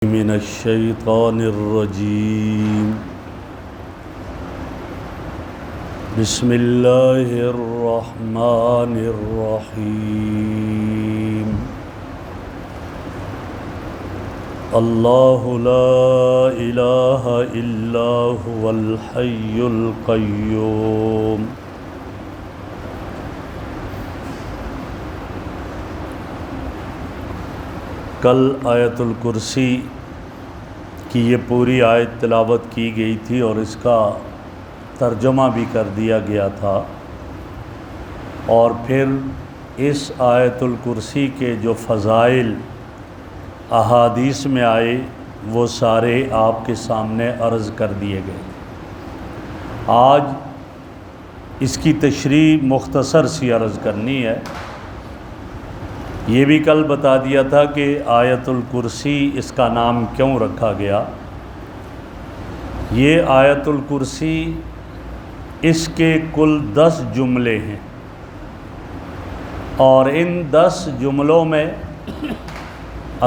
من الشیطان الرجیم بسم اللہ الرحمن الرحیم اللہ لا الہ الا هو الحی القیوم کل آیت الکرسی کی یہ پوری آیت تلاوت کی گئی تھی اور اس کا ترجمہ بھی کر دیا گیا تھا، اور پھر اس آیت الکرسی کے جو فضائل احادیث میں آئے وہ سارے آپ کے سامنے عرض کر دیے گئے۔ آج اس کی تشریح مختصر سی عرض کرنی ہے۔ یہ بھی کل بتا دیا تھا کہ آیت الکرسی اس کا نام کیوں رکھا گیا۔ یہ آیت الکرسی اس کے کل 10 جملے ہیں، اور ان 10 جملوں میں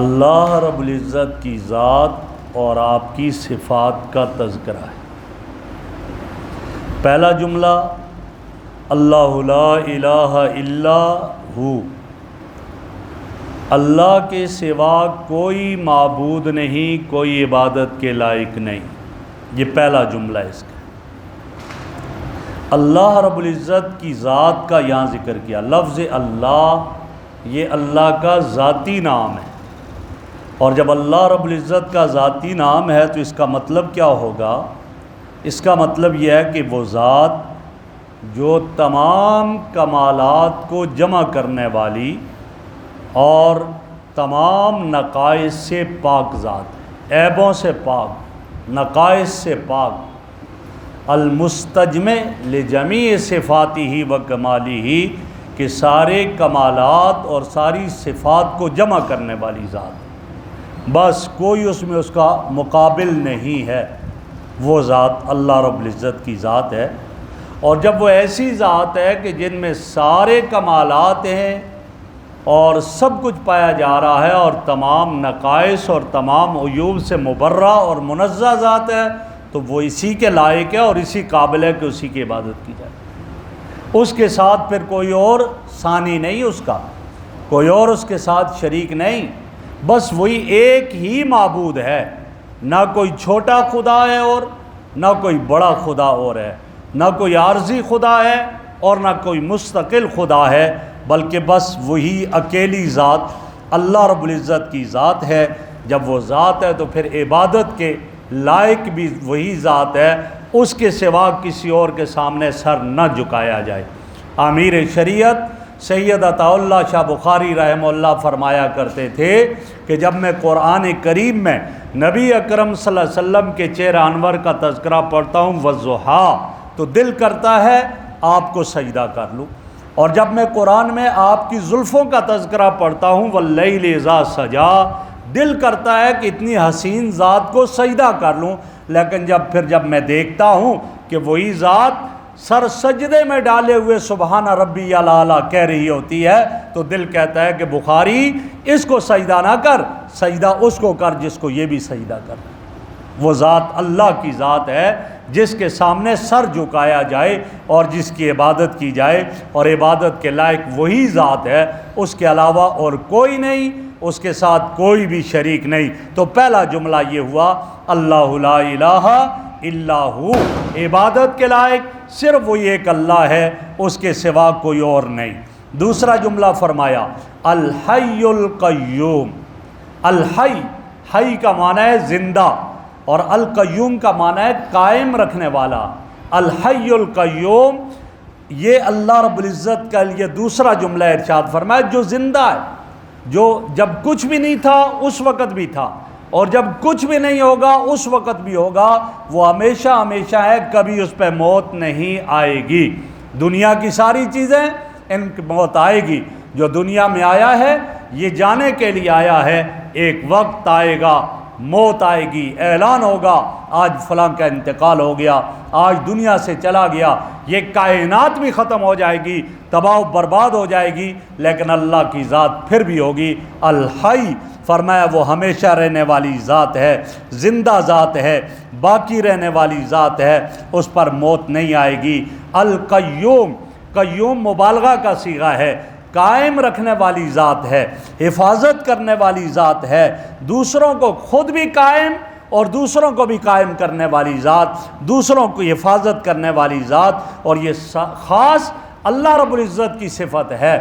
اللہ رب العزت کی ذات اور آپ کی صفات کا تذکرہ ہے۔ پہلا جملہ اللہ لا الہ الا ہو، اللہ کے سوا کوئی معبود نہیں، کوئی عبادت کے لائق نہیں۔ یہ پہلا جملہ ہے اس کا۔ اللہ رب العزت کی ذات کا یہاں ذکر کیا۔ لفظ اللہ یہ اللہ کا ذاتی نام ہے، اور جب اللہ رب العزت کا ذاتی نام ہے تو اس کا مطلب کیا ہوگا؟ اس کا مطلب یہ ہے کہ وہ ذات جو تمام کمالات کو جمع کرنے والی اور تمام نقائص سے پاک ذات ہے، عیبوں سے پاک، نقائص سے پاک، المستجمع لجمیع صفاتہ و کمالہ، کہ سارے کمالات اور ساری صفات کو جمع کرنے والی ذات، بس کوئی اس میں اس کا مقابل نہیں ہے۔ وہ ذات اللہ رب العزت کی ذات ہے، اور جب وہ ایسی ذات ہے کہ جن میں سارے کمالات ہیں اور سب کچھ پایا جا رہا ہے، اور تمام نقائص اور تمام عیوب سے مبرہ اور منزہ ذات ہے، تو وہ اسی کے لائق ہے اور اسی قابل ہے کہ اسی کی عبادت کی جائے۔ اس کے ساتھ پھر کوئی اور ثانی نہیں، اس کا کوئی اور اس کے ساتھ شریک نہیں، بس وہی ایک ہی معبود ہے۔ نہ کوئی چھوٹا خدا ہے اور نہ کوئی بڑا خدا اور ہے، نہ کوئی عارضی خدا ہے اور نہ کوئی مستقل خدا ہے، بلکہ بس وہی اکیلی ذات اللہ رب العزت کی ذات ہے۔ جب وہ ذات ہے تو پھر عبادت کے لائق بھی وہی ذات ہے، اس کے سوا کسی اور کے سامنے سر نہ جھکایا جائے۔ امیر شریعت سید عطا اللہ شاہ بخاری رحمہ اللہ فرمایا کرتے تھے کہ جب میں قرآن کریم میں نبی اکرم صلی اللہ علیہ وسلم کے چہرہ انور کا تذکرہ پڑھتا ہوں والضحیٰ، تو دل کرتا ہے آپ کو سجدہ کر لوں، اور جب میں قرآن میں آپ کی زلفوں کا تذکرہ پڑھتا ہوں واللیل اذا سجا، دل کرتا ہے کہ اتنی حسین ذات کو سجدہ کر لوں، لیکن جب میں دیکھتا ہوں کہ وہی ذات سر سجدے میں ڈالے ہوئے سبحان ربی الاعلیٰ کہہ رہی ہوتی ہے، تو دل کہتا ہے کہ بخاری اس کو سجدہ نہ کر، سجدہ اس کو کر جس کو یہ بھی سجدہ کر۔ وہ ذات اللہ کی ذات ہے جس کے سامنے سر جھکایا جائے اور جس کی عبادت کی جائے، اور عبادت کے لائق وہی ذات ہے، اس کے علاوہ اور کوئی نہیں، اس کے ساتھ کوئی بھی شریک نہیں۔ تو پہلا جملہ یہ ہوا اللہ لا الہ الا ہو، عبادت کے لائق صرف وہی ایک اللہ ہے، اس کے سوا کوئی اور نہیں۔ دوسرا جملہ فرمایا الحی القیوم۔ الحی، حی کا معنی ہے زندہ، اور القیوم کا معنی ہے قائم رکھنے والا۔ الحی القیوم، یہ اللہ رب العزت کا یہ دوسرا جملہ ارشاد فرمایا، جو زندہ ہے، جو جب کچھ بھی نہیں تھا اس وقت بھی تھا، اور جب کچھ بھی نہیں ہوگا اس وقت بھی ہوگا، وہ ہمیشہ ہمیشہ ہے، کبھی اس پہ موت نہیں آئے گی۔ دنیا کی ساری چیزیں ان کی موت آئے گی، جو دنیا میں آیا ہے یہ جانے کے لیے آیا ہے، ایک وقت آئے گا، موت آئے گی، اعلان ہوگا آج فلاں کا انتقال ہو گیا، آج دنیا سے چلا گیا، یہ کائنات بھی ختم ہو جائے گی، تباہ و برباد ہو جائے گی، لیکن اللہ کی ذات پھر بھی ہوگی۔ الحی، فرمایا وہ ہمیشہ رہنے والی ذات ہے، زندہ ذات ہے، باقی رہنے والی ذات ہے، اس پر موت نہیں آئے گی۔ القیوم، قیوم مبالغہ کا صیغہ ہے، قائم رکھنے والی ذات ہے، حفاظت کرنے والی ذات ہے، دوسروں کو خود بھی قائم اور دوسروں کو بھی قائم کرنے والی ذات، دوسروں کو حفاظت کرنے والی ذات، اور یہ خاص اللہ رب العزت کی صفت ہے۔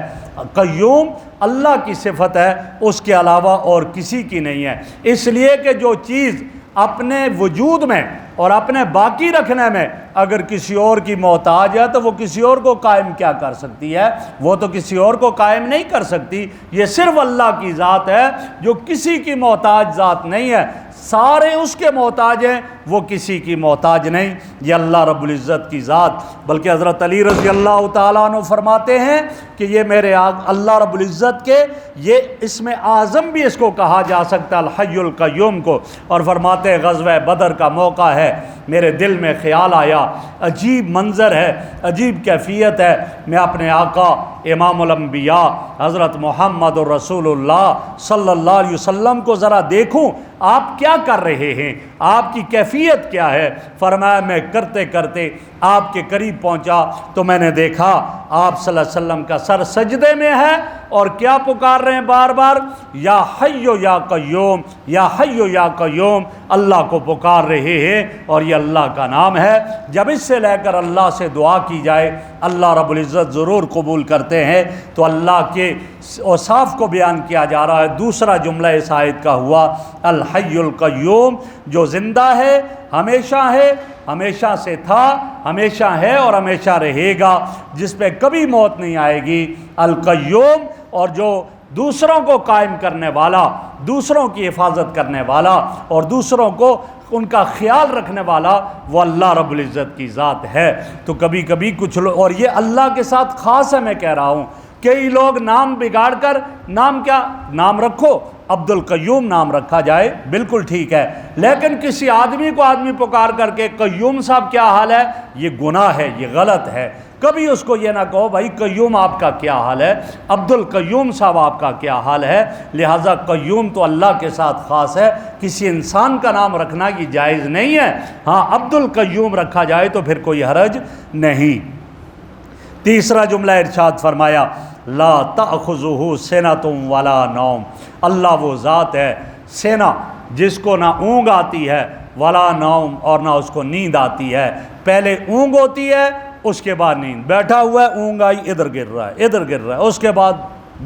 قیوم اللہ کی صفت ہے، اس کے علاوہ اور کسی کی نہیں ہے، اس لیے کہ جو چیز اپنے وجود میں اور اپنے باقی رکھنے میں اگر کسی اور کی محتاج ہے تو وہ کسی اور کو قائم کیا کر سکتی ہے؟ وہ تو کسی اور کو قائم نہیں کر سکتی۔ یہ صرف اللہ کی ذات ہے جو کسی کی محتاج ذات نہیں ہے، سارے اس کے محتاج ہیں، وہ کسی کی محتاج نہیں۔ یہ اللہ رب العزت کی ذات، بلکہ حضرت علی رضی اللہ تعالیٰ عنہ فرماتے ہیں کہ یہ میرے اللہ رب العزت کے یہ اسم اعظم بھی اس کو کہا جا سکتا ہے، الحی القیوم کو، اور فرماتے ہیں غزوہ بدر کا موقع ہے، میرے دل میں خیال آیا، عجیب منظر ہے، عجیب کیفیت ہے، میں اپنے آقا امام الانبیاء حضرت محمد رسول اللہ صلی اللہ علیہ وسلم کو ذرا دیکھوں آپ کیا کر رہے ہیں، آپ کی کیفیت کیا ہے۔ فرمایا میں کرتے کرتے آپ کے قریب پہنچا تو میں نے دیکھا آپ صلی اللہ علیہ وسلم کا سر سجدے میں ہے، اور کیا پکار رہے ہیں بار بار؟ یا حی یا قیوم، یا حی یا قیوم، اللہ کو پکار رہے ہیں، اور یہ اللہ کا نام ہے۔ جب اس سے لے کر اللہ سے دعا کی جائے اللہ رب العزت ضرور قبول کرتے ہیں۔ تو اللہ کے اوصاف کو بیان کیا جا رہا ہے۔ دوسرا جملہ اس آیت کا ہوا الحی القیوم، جو زندہ ہے، ہمیشہ ہے، ہمیشہ سے تھا، ہمیشہ ہے اور ہمیشہ رہے گا، جس پہ کبھی موت نہیں آئے گی۔ القیوم، اور جو دوسروں کو قائم کرنے والا، دوسروں کی حفاظت کرنے والا اور دوسروں کو ان کا خیال رکھنے والا، وہ اللہ رب العزت کی ذات ہے۔ تو کبھی کبھی کچھ لوگ، اور یہ اللہ کے ساتھ خاص ہے، میں کہہ رہا ہوں، کئی لوگ نام بگاڑ کر، نام کیا نام رکھو، عبد القیوم نام رکھا جائے، بالکل ٹھیک ہے، لیکن کسی آدمی کو آدمی پکار کر کے قیوم صاحب کیا حال ہے، یہ گناہ ہے، یہ غلط ہے۔ کبھی اس کو یہ نہ کہو بھائی قیوم آپ کا کیا حال ہے، عبد القیوم صاحب آپ کا کیا حال ہے۔ لہٰذا قیوم تو اللہ کے ساتھ خاص ہے، کسی انسان کا نام رکھنا یہ جائز نہیں ہے۔ ہاں عبد القیوم رکھا جائے تو پھر کوئی حرج نہیں۔ تیسرا جملہ ارشاد فرمایا لا تأخذہ سنۃ ولا نوم، اللہ وہ ذات ہے سینا جس کو نہ اونگ آتی ہے، ولا نوم، اور نہ اس کو نیند آتی ہے۔ پہلے اونگ ہوتی ہے، اس کے بعد نیند، بیٹھا ہوا ہے، اونگ آئی، ادھر گر رہا ہے، ادھر گر رہا ہے، اس کے بعد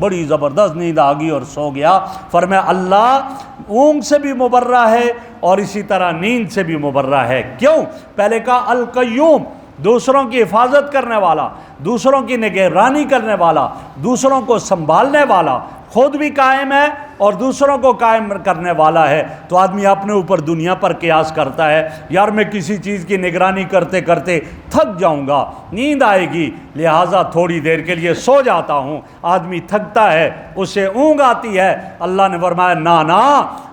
بڑی زبردست نیند آ گئی اور سو گیا۔ فرمایا اللہ اونگ سے بھی مبرہ ہے اور اسی طرح نیند سے بھی مبرہ ہے۔ کیوں؟ پہلے کہا القیوم، دوسروں کی حفاظت کرنے والا، دوسروں کی نگہبانی کرنے والا، دوسروں کو سنبھالنے والا، خود بھی قائم ہے اور دوسروں کو قائم کرنے والا ہے۔ تو آدمی اپنے اوپر دنیا پر قیاس کرتا ہے، یار میں کسی چیز کی نگرانی کرتے کرتے تھک جاؤں گا، نیند آئے گی، لہٰذا تھوڑی دیر کے لیے سو جاتا ہوں۔ آدمی تھکتا ہے، اسے اونگ آتی ہے، اللہ نے فرمایا نا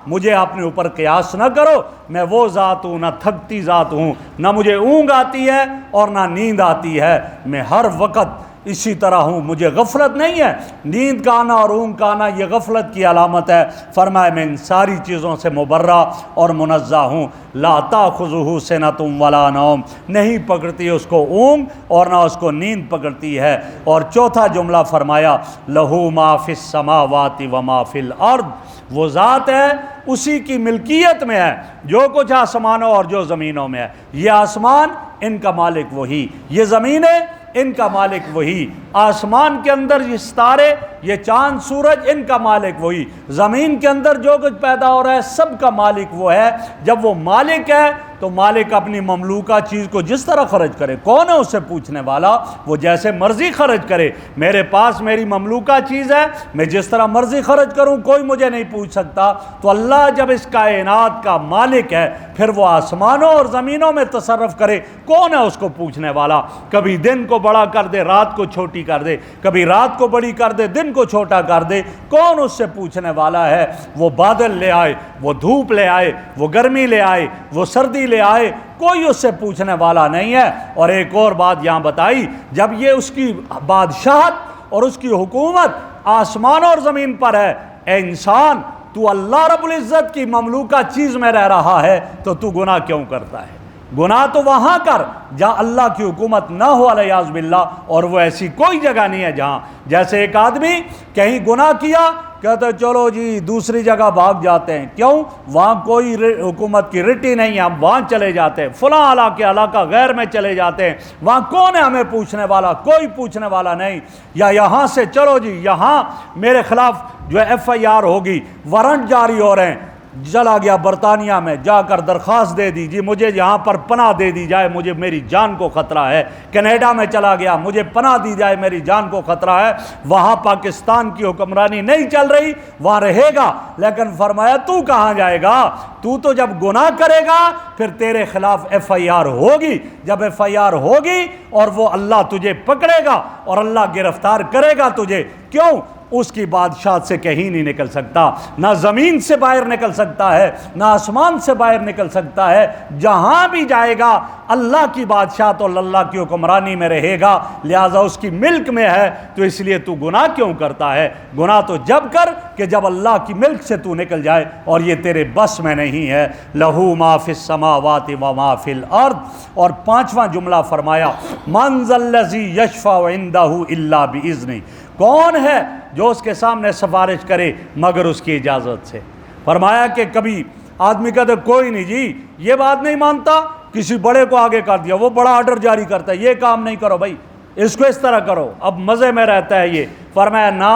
مجھے اپنے اوپر قیاس نہ کرو، میں وہ ذات ہوں، نہ تھکتی ذات ہوں، نہ مجھے اونگ آتی ہے اور نہ نیند آتی ہے، میں ہر وقت اسی طرح ہوں، مجھے غفلت نہیں ہے۔ نیند کا آنا اور اونگ کا آنا یہ غفلت کی علامت ہے۔ فرمایا میں ان ساری چیزوں سے مبرہ اور منزہ ہوں۔ لا تأخذہ سنۃ ولا نوم، نہیں پکڑتی اس کو اونگ اور نہ اس کو نیند پکڑتی ہے۔ اور چوتھا جملہ فرمایا لہ ما فی السماوات و ما فی الارض، وہ ذات ہے، اسی کی ملکیت میں ہے جو کچھ آسمانوں اور جو زمینوں میں ہے۔ یہ آسمان ان کا مالک وہی، یہ زمینیں ان کا مالک وہی، آسمان کے اندر یہ ستارے، یہ چاند سورج، ان کا مالک وہی، زمین کے اندر جو کچھ پیدا ہو رہا ہے سب کا مالک وہ ہے۔ جب وہ مالک ہے تو مالک اپنی مملوکہ چیز کو جس طرح خرچ کرے، کون ہے اس سے پوچھنے والا؟ وہ جیسے مرضی خرچ کرے۔ میرے پاس میری مملوکہ چیز ہے، میں جس طرح مرضی خرچ کروں، کوئی مجھے نہیں پوچھ سکتا۔ تو اللہ جب اس کائنات کا مالک ہے، پھر وہ آسمانوں اور زمینوں میں تصرف کرے، کون ہے اس کو پوچھنے والا؟ کبھی دن کو بڑا کر دے، رات کو چھوٹی کر دے، کبھی رات کو بڑی کر دے، دن کو چھوٹا کر دے، کون اس سے پوچھنے والا ہے؟ وہ بادل لے آئے، وہ دھوپ لے آئے، وہ گرمی لے آئے، وہ سردی لے آئے، کوئی اس سے پوچھنے والا نہیں ہے۔ اور ایک اور بات یہاں بتائی، جب یہ اس کی بادشاہت اور اس کی حکومت آسمان اور زمین پر ہے، اے انسان تو اللہ رب العزت کی مملوکہ چیز میں رہ رہا ہے تو تو گناہ کیوں کرتا ہے؟ گناہ تو وہاں کر جہاں اللہ کی حکومت نہ ہو علیاذ باللہ، اور وہ ایسی کوئی جگہ نہیں ہے جہاں، جیسے ایک آدمی کہیں گناہ کیا کہتے چلو جی دوسری جگہ بھاگ جاتے ہیں، کیوں؟ وہاں کوئی حکومت کی رٹی نہیں ہے، ہم وہاں چلے جاتے ہیں، فلاں علاقہ غیر میں چلے جاتے ہیں، وہاں کون ہے ہمیں پوچھنے والا؟ کوئی پوچھنے والا نہیں۔ یا یہاں سے چلو جی یہاں میرے خلاف جو FIR ہوگی، وارنٹ جاری ہو رہے ہیں، چلا گیا برطانیہ میں، جا کر درخواست دے دی جی مجھے یہاں پر پناہ دے دی جائے، مجھے میری جان کو خطرہ ہے۔ کینیڈا میں چلا گیا، مجھے پناہ دی جائے، میری جان کو خطرہ ہے۔ وہاں پاکستان کی حکمرانی نہیں چل رہی، وہاں رہے گا، لیکن فرمایا تو کہاں جائے گا؟ تو جب گناہ کرے گا پھر تیرے خلاف FIR ہوگی، جب FIR ہوگی اور وہ اللہ تجھے پکڑے گا اور اللہ گرفتار کرے گا تجھے، کیوں؟ اس کی بادشاہت سے کہیں نہیں نکل سکتا، نہ زمین سے باہر نکل سکتا ہے، نہ آسمان سے باہر نکل سکتا ہے۔ جہاں بھی جائے گا اللہ کی بادشاہت اور اللہ کی حکمرانی میں رہے گا، لہذا اس کی ملک میں ہے، تو اس لیے تو گناہ کیوں کرتا ہے؟ گناہ تو جب کر کہ جب اللہ کی ملک سے تو نکل جائے، اور یہ تیرے بس میں نہیں ہے۔ لہو ما فی السماوات و ما فی الارض۔ اور پانچواں جملہ فرمایا من ذا الذی یشفع عندہ الا باذنہ، کون ہے جو اس کے سامنے سفارش کرے مگر اس کی اجازت سے؟ فرمایا کہ کبھی آدمی کہتے کوئی نہیں جی یہ بات نہیں مانتا، کسی بڑے کو آگے کر دیا، وہ بڑا آرڈر جاری کرتا ہے، یہ کام نہیں کرو بھائی، اس کو اس طرح کرو، اب مزے میں رہتا ہے یہ۔ فرمایا نا،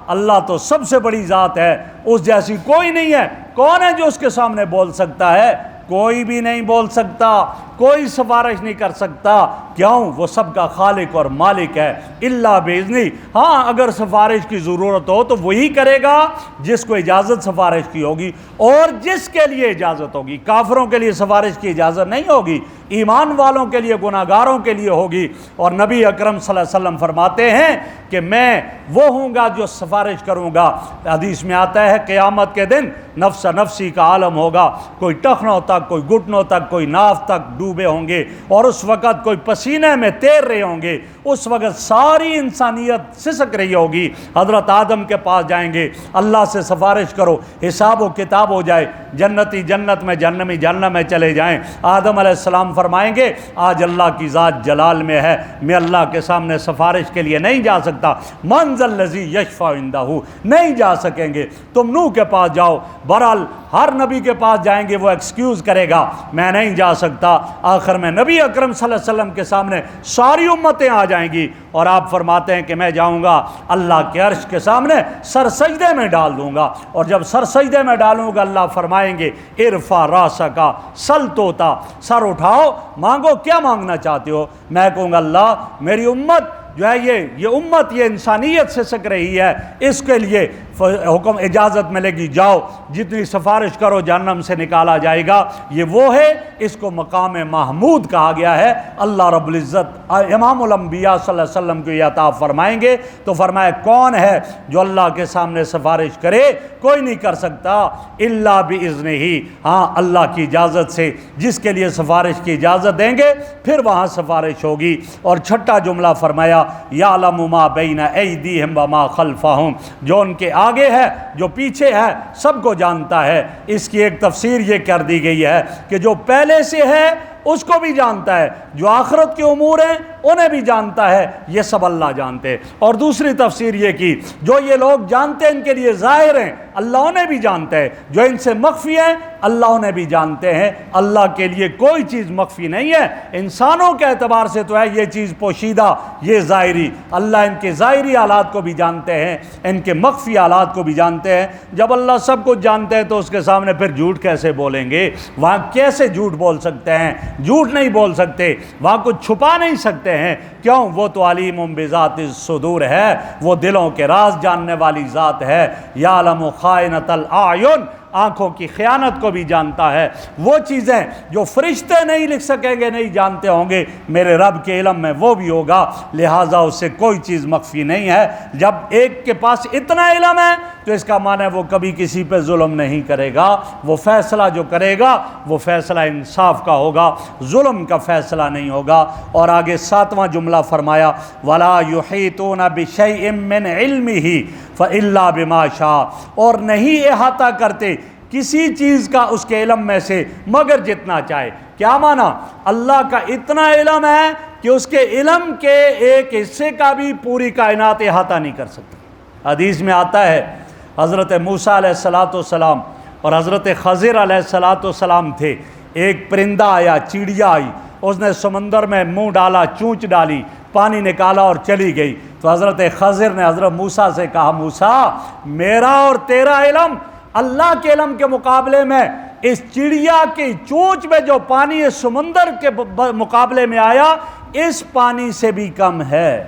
اللہ تو سب سے بڑی ذات ہے، اس جیسی کوئی نہیں ہے۔ کون ہے جو اس کے سامنے بول سکتا ہے؟ کوئی بھی نہیں بول سکتا، کوئی سفارش نہیں کر سکتا، کیوں؟ وہ سب کا خالق اور مالک ہے۔ الا باذنہ، ہاں اگر سفارش کی ضرورت ہو تو وہی کرے گا جس کو اجازت سفارش کی ہوگی اور جس کے لیے اجازت ہوگی۔ کافروں کے لیے سفارش کی اجازت نہیں ہوگی، ایمان والوں کے لیے، گناہگاروں کے لیے ہوگی۔ اور نبی اکرم صلی اللہ علیہ وسلم فرماتے ہیں کہ میں وہ ہوں گا جو سفارش کروں گا۔ حدیث میں آتا ہے قیامت کے دن نفس نفسی کا عالم ہوگا، کوئی ٹخنوں تک، کوئی گھٹنوں تک، کوئی ناف تک ڈوبے ہوں گے، اور اس وقت کوئی پسینے میں تیر رہے ہوں گے، اس وقت ساری انسانیت سسک رہی ہوگی۔ حضرت آدم کے پاس جائیں گے، اللہ سے سفارش کرو، حساب و کتاب ہو جائے، جنتی جنت میں، جہنمی جہنم میں چلے جائیں۔ آدم علیہ السلام فرمائیں گے آج اللہ کی ذات جلال میں ہے، میں اللہ کے سامنے سفارش کے لیے نہیں جا سکتا، من ذا الذی یشفع عندہ، نہیں جا سکیں گے۔ تم نوح کے پاس جاؤ، بہرحال ہر نبی کے پاس جائیں گے وہ ایکسکیوز کرے گا میں نہیں جا سکتا۔ آخر میں نبی اکرم صلی اللہ علیہ وسلم کے سامنے ساری امتیں آ جائیں گی، اور آپ فرماتے ہیں کہ میں جاؤں گا اللہ کے عرش کے سامنے سر سجدے میں ڈال دوں گا، اور جب سر سجدے میں ڈالوں گا اللہ فرمائیں گے ارفع راسک سل توتا، سر اٹھاؤ مانگو، کیا مانگنا چاہتے ہو؟ میں کہوں گا اللہ میری امت جو ہے یہ امت یہ انسانیت سے سک رہی ہے، اس کے لیے حکم اجازت ملے گی، جاؤ جتنی سفارش کرو جہنم سے نکالا جائے گا۔ یہ وہ ہے، اس کو مقام محمود کہا گیا ہے۔ اللہ رب العزت امام الانبیاء صلی اللہ علیہ وسلم کو یہ عطا فرمائیں گے تو فرمایا کون ہے جو اللہ کے سامنے سفارش کرے؟ کوئی نہیں کر سکتا الا باذنہ، ہاں اللہ کی اجازت سے، جس کے لیے سفارش کی اجازت دیں گے پھر وہاں سفارش ہوگی۔ اور چھٹا جملہ فرمایا یعلم ما بین ایدیہم وما خلفہم، جو ان کے آگے ہے جو پیچھے ہے سب کو جانتا ہے۔ اس کی ایک تفسیر یہ کر دی گئی ہے کہ جو پہلے سے ہے اس کو بھی جانتا ہے، جو آخرت کے امور ہیں انہیں بھی جانتا ہے، یہ سب اللہ جانتے ہیں۔ اور دوسری تفسیر یہ کی جو یہ لوگ جانتے ہیں ان کے لیے ظاہر ہیں، اللہ انہیں بھی جانتا ہے، جو ان سے مخفی ہیں اللہ انہیں بھی جانتے ہیں۔ اللہ کے لیے کوئی چیز مخفی نہیں ہے، انسانوں کے اعتبار سے تو ہے یہ چیز پوشیدہ، یہ ظاہری، اللہ ان کے ظاہری حالات کو بھی جانتے ہیں، ان کے مخفی حالات کو بھی جانتے ہیں۔ جب اللہ سب کچھ جانتے ہیں تو اس کے سامنے پھر جھوٹ کیسے بولیں گے؟ وہاں کیسے جھوٹ بول سکتے ہیں؟ جھوٹ نہیں بول سکتے، وہاں کچھ چھپا نہیں سکتے ہیں، کیوں؟ وہ تو علیم بذات الصدور ہے، وہ دلوں کے راز جاننے والی ذات ہے۔ یعلم خائنۃ الاعین، آنکھوں کی خیانت کو بھی جانتا ہے۔ وہ چیزیں جو فرشتے نہیں لکھ سکیں گے، نہیں جانتے ہوں گے، میرے رب کے علم میں وہ بھی ہوگا، لہٰذا اس سے کوئی چیز مخفی نہیں ہے۔ جب ایک کے پاس اتنا علم ہے تو اس کا معنی ہے وہ کبھی کسی پہ ظلم نہیں کرے گا، وہ فیصلہ جو کرے گا وہ فیصلہ انصاف کا ہوگا، ظلم کا فیصلہ نہیں ہوگا۔ اور آگے ساتواں جملہ فرمایا وَلَا يُحِيطُونَ بِشَيْءٍ مِّنْ عِلْمِهِ، فإلا بما شاء، اور نہیں احاطہ کرتے کسی چیز کا اس کے علم میں سے مگر جتنا چاہے۔ کیا معنی؟ اللہ کا اتنا علم ہے کہ اس کے علم کے ایک حصے کا بھی پوری کائنات احاطہ نہیں کر سکتی۔ حدیث میں آتا ہے حضرت موسیٰ علیہ السلام اور حضرت خضر علیہ السلام تھے، ایک پرندہ آیا، چڑیا آئی، اس نے سمندر میں منہ ڈالا، چونچ ڈالی، پانی نکالا اور چلی گئی۔ تو حضرت خضر نے حضرت موسیٰ سے کہا، موسیٰ میرا اور تیرا علم اللہ کے علم کے مقابلے میں اس چڑیا کی چونچ میں جو پانی اس سمندر کے مقابلے میں آیا اس پانی سے بھی کم ہے۔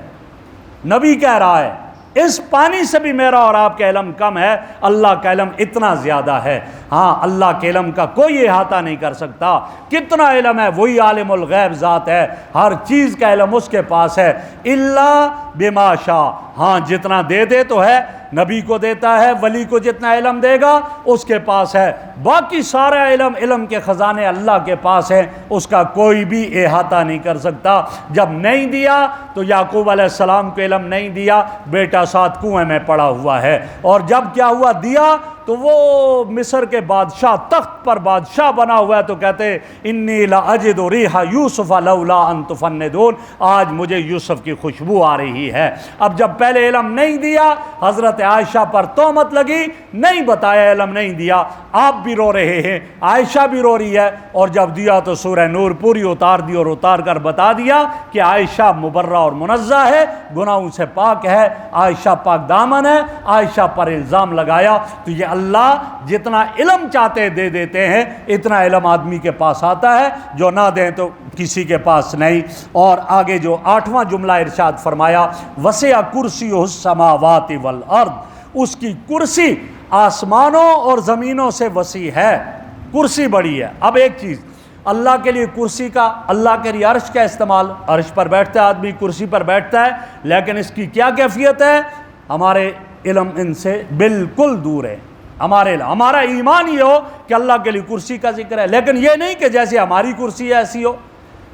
نبی کہہ رہا ہے اس پانی سے بھی میرا اور آپ کا علم کم ہے، اللہ کا علم اتنا زیادہ ہے۔ ہاں، اللہ کے علم کا کوئی احاطہ نہیں کر سکتا۔ کتنا علم ہے، وہی عالم الغیب ذات ہے، ہر چیز کا علم اس کے پاس ہے۔ الا بما شاء، ہاں جتنا دے تو ہے، نبی کو دیتا ہے، ولی کو جتنا علم دے گا اس کے پاس ہے، باقی سارا علم کے خزانے اللہ کے پاس ہیں، اس کا کوئی بھی احاطہ نہیں کر سکتا۔ جب نہیں دیا تو یعقوب علیہ السلام کو علم نہیں دیا، بیٹا ساتھ کنویں میں پڑا ہوا ہے، اور جب کیا ہوا دیا تو وہ مصر کے بادشاہ، تخت پر بادشاہ بنا ہوا ہے، تو کہتے انی لاجد ریح یوسف لولا ان تفندون، آج مجھے یوسف کی خوشبو آ رہی ہے۔ اب جب پہلے علم نہیں دیا، حضرت عائشہ پر تہمت لگی، نہیں بتایا، علم نہیں دیا، آپ بھی رو رہے ہیں، عائشہ بھی رو رہی ہے، اور جب دیا تو سورہ نور پوری اتار دی اور اتار کر بتا دیا کہ عائشہ مبرہ اور منزہ ہے، گناہوں سے پاک ہے، عائشہ پاک دامن ہے، عائشہ پر الزام لگایا۔ تو یہ اللہ جتنا علم چاہتے دے دیتے ہیں، اتنا علم آدمی کے پاس آتا ہے، جو نہ دیں تو کسی کے پاس نہیں۔ اور آگے جو 8واں جملہ ارشاد فرمایا، وسع کرسیہ السماوات والارض، اس کی کرسی آسمانوں اور زمینوں سے وسیع ہے، کرسی بڑی ہے۔ اب ایک چیز، اللہ کے لیے کرسی کا، اللہ کے لیے عرش کا استعمال، عرش پر بیٹھتا ہے آدمی، کرسی پر بیٹھتا ہے، لیکن اس کی کیا کیفیت ہے؟ ہمارے علم ان سے بالکل دور ہے۔ ہمارا ایمان یہ ہو کہ اللہ کے لیے کرسی کا ذکر ہے، لیکن یہ نہیں کہ جیسے ہماری کرسی ایسی ہو،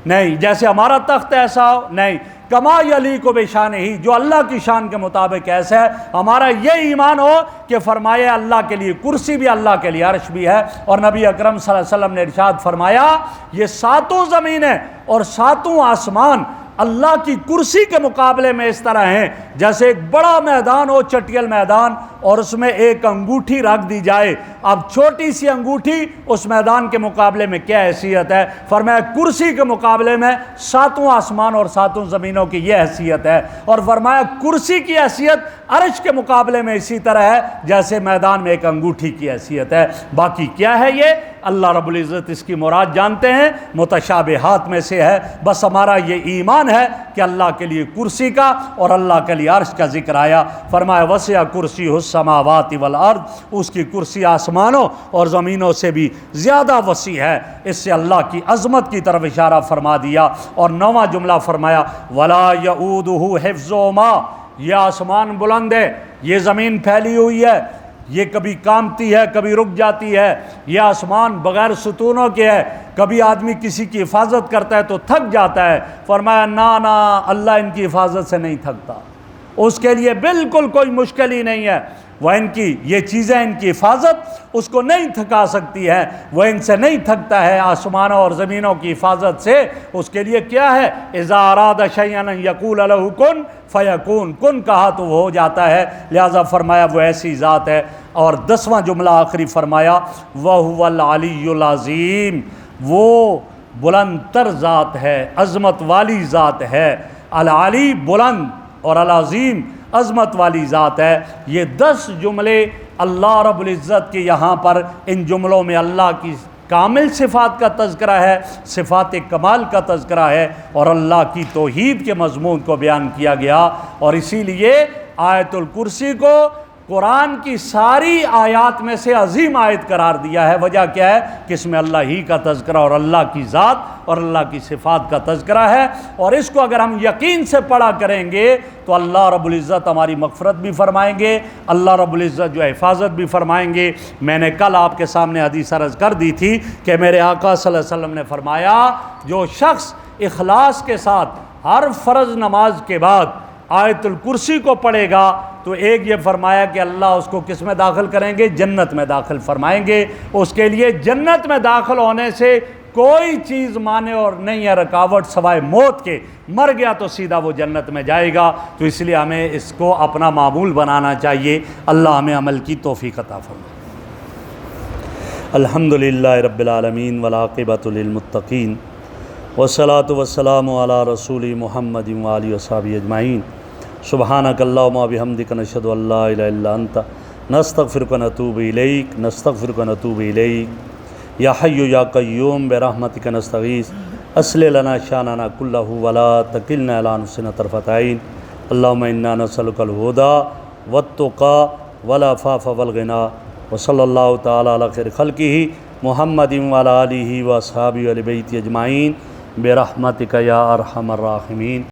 نہیں، جیسے ہمارا تخت ایسا ہو، نہیں، کما یلیق بشانہ ہی، جو اللہ کی شان کے مطابق ایسا ہے۔ ہمارا یہ ایمان ہو کہ فرمایا اللہ کے لیے کرسی بھی، اللہ کے لیے عرش بھی ہے، اور نبی اکرم صلی اللہ علیہ وسلم نے ارشاد فرمایا یہ ساتوں زمینیں اور ساتوں آسمان اللہ کی کرسی کے مقابلے میں اس طرح ہیں جیسے ایک بڑا میدان ہو، چٹیل میدان، اور اس میں ایک انگوٹھی رکھ دی جائے۔ اب چھوٹی سی انگوٹھی اس میدان کے مقابلے میں کیا حیثیت ہے؟ فرمایا کرسی کے مقابلے میں ساتوں آسمان اور ساتوں زمینوں کی یہ حیثیت ہے، اور فرمایا کرسی کی حیثیت عرش کے مقابلے میں اسی طرح ہے جیسے میدان میں ایک انگوٹھی کی حیثیت ہے۔ باقی کیا ہے یہ اللہ رب العزت اس کی مراد جانتے ہیں، متشابہات میں سے ہے۔ بس ہمارا یہ ایمان ہے کہ اللہ کے لیے کرسی کا اور اللہ کے لیے عرش کا ذکر آیا۔ فرمایا وسع کرسی السماوات والارض، اس کی کرسی آسمانوں اور زمینوں سے بھی زیادہ وسیع ہے۔ اس سے اللہ کی عظمت کی طرف اشارہ فرما دیا۔ اور 9واں جملہ فرمایا ولا یؤودہ حفظہما، یہ آسمان بلند ہے، یہ زمین پھیلی ہوئی ہے، یہ کبھی کامتی ہے کبھی رک جاتی ہے، یہ آسمان بغیر ستونوں کے ہے، کبھی آدمی کسی کی حفاظت کرتا ہے تو تھک جاتا ہے۔ فرمایا نا اللہ ان کی حفاظت سے نہیں تھکتا، اس کے لیے بالکل کوئی مشکل ہی نہیں ہے، وہ ان کی یہ چیزیں، ان کی حفاظت اس کو نہیں تھکا سکتی ہے، وہ ان سے نہیں تھکتا ہے، آسمانوں اور زمینوں کی حفاظت سے۔ اس کے لیے کیا ہے؟ اذا اراد شیئا ان یقول له کن فیکون، کن کہا تو وہ ہو جاتا ہے، لہذا فرمایا وہ ایسی ذات ہے۔ اور 10واں جملہ آخری فرمایا وَهُوَ الْعَلِيُّ الْعَظِيمُ، وہ بلند تر ذات ہے، عظمت والی ذات ہے۔ العلی بلند اور العظیم عظمت والی ذات ہے۔ یہ 10 جملے اللہ رب العزت کے یہاں پر، ان جملوں میں اللہ کی کامل صفات کا تذکرہ ہے، صفات کمال کا تذکرہ ہے، اور اللہ کی توحید کے مضمون کو بیان کیا گیا۔ اور اسی لیے آیت الکرسی کو قرآن کی ساری آیات میں سے عظیم آیت قرار دیا ہے۔ وجہ کیا ہے کہ اس میں اللہ ہی کا تذکرہ اور اللہ کی ذات اور اللہ کی صفات کا تذکرہ ہے، اور اس کو اگر ہم یقین سے پڑھا کریں گے تو اللہ رب العزت ہماری مغفرت بھی فرمائیں گے، اللہ رب العزت جو حفاظت بھی فرمائیں گے۔ میں نے کل آپ کے سامنے حدیث عرض کر دی تھی کہ میرے آقا صلی اللہ علیہ وسلم نے فرمایا جو شخص اخلاص کے ساتھ ہر فرض نماز کے بعد آیت الکرسی کو پڑھے گا تو ایک یہ فرمایا کہ اللہ اس کو کس میں داخل کریں گے؟ جنت میں داخل فرمائیں گے۔ اس کے لیے جنت میں داخل ہونے سے کوئی چیز مانع اور نہیں ہے، رکاوٹ سوائے موت کے۔ مر گیا تو سیدھا وہ جنت میں جائے گا۔ تو اس لیے ہمیں اس کو اپنا معمول بنانا چاہیے۔ اللہ ہمیں عمل کی توفیق عطا فرمائے۔ الحمدللہ رب العالمین والعاقبۃ للمتقین والصلاۃ والسلام علی رسول محمد وآلہ وصحبہ اجمعین۔ سبحانک اللہم وبحمدک نشہد ان لا الہ الا انت نستغفرک ونتوب الیک نستغفرک ونتوب الیک یا حی یا قیوم برحمتک نستغیث اصلح لنا شاننا کلہ ولا تکلنا الی انفسنا طرفۃ عین۔ اللہم انا نسألک الہدی والتقی والعفاف والغنی وصلی اللہ تعالی علی خیر خلقہ محمد وعلی آلہ واصحابہ وآل بیتہ اجمعین برحمتک یا ارحم الراحمین۔